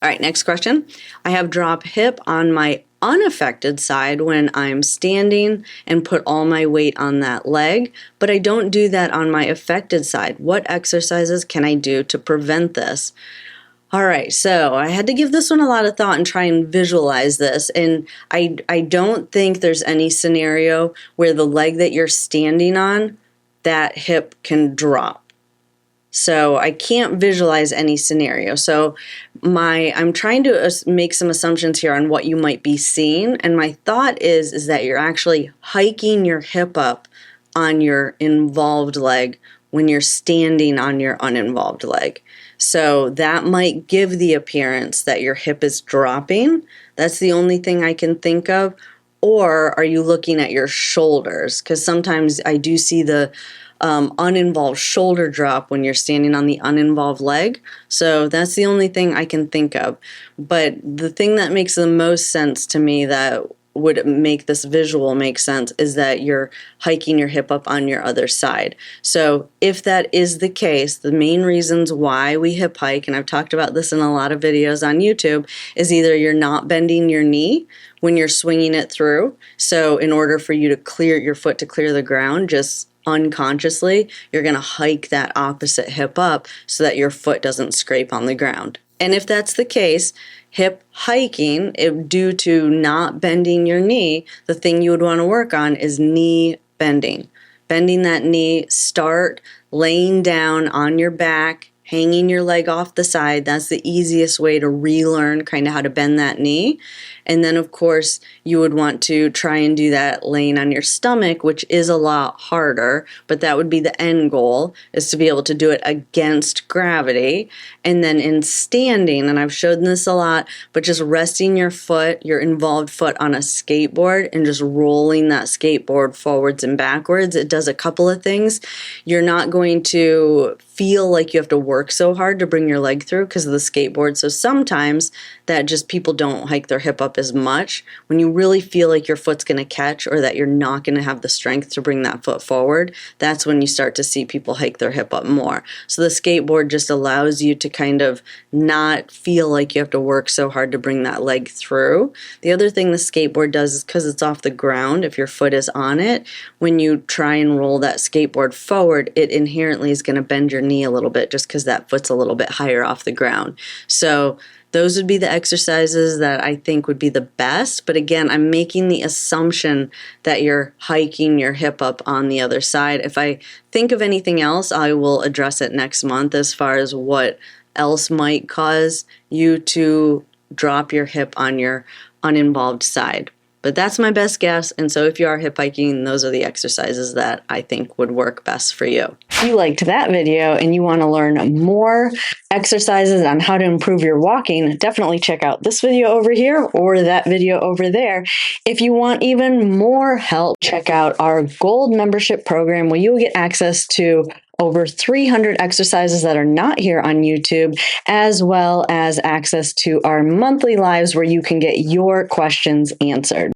All right, next question. I have drop hip on my unaffected side when I'm standing and put all my weight on that leg, but I don't do that on my affected side. What exercises can I do to prevent this? All right, so I had to give this one a lot of thought and try and visualize this. And I don't think there's any scenario where the leg that you're standing on, that hip can drop. So I can't visualize any scenario. So I'm trying to make some assumptions here on what you might be seeing. And my thought is that you're actually hiking your hip up on your involved leg when you're standing on your uninvolved leg. So that might give the appearance that your hip is dropping. That's the only thing I can think of. Or are you looking at your shoulders? Because sometimes I do see the uninvolved shoulder drop when you're standing on the uninvolved leg. So that's the only thing I can think of. But the thing that makes the most sense to me that would make this visual make sense is that you're hiking your hip up on your other side. So if that is the case, the main reasons why we hip hike, and I've talked about this in a lot of videos on YouTube, is either you're not bending your knee when you're swinging it through. So in order for you to clear your foot to clear the ground, just unconsciously, you're going to hike that opposite hip up so that your foot doesn't scrape on the ground. And if that's the case, hip hiking, due to not bending your knee, the thing you would want to work on is knee bending. Bending that knee, start laying down on your back, hanging your leg off the side. That's the easiest way to relearn kind of how to bend that knee. And then, of course, you would want to try and do that laying on your stomach, which is a lot harder, but that would be the end goal, is to be able to do it against gravity. And then in standing, and I've shown this a lot, but just resting your foot, your involved foot on a skateboard and just rolling that skateboard forwards and backwards, it does a couple of things. You're not going to feel like you have to work so hard to bring your leg through because of the skateboard. So sometimes that just people don't hike their hip up as much. When you really feel like your foot's going to catch or that you're not going to have the strength to bring that foot forward, that's when you start to see people hike their hip up more. So the skateboard just allows you to kind of not feel like you have to work so hard to bring that leg through. The other thing the skateboard does is because it's off the ground, if your foot is on it, when you try and roll that skateboard forward, it inherently is going to bend your knee a little bit just because that foot's a little bit higher off the ground. So those would be the exercises that I think would be the best. But again, I'm making the assumption that you're hiking your hip up on the other side. If I think of anything else, I will address it next month as far as what else might cause you to drop your hip on your uninvolved side. But that's my best guess, and so if you are hip hiking, those are the exercises that I think would work best for you. If you liked that video and you want to learn more exercises on how to improve your walking, definitely check out this video over here or that video over there. If you want even more help, check out our Gold membership program where you will get access to over 300 exercises that are not here on YouTube, as well as access to our monthly lives where you can get your questions answered.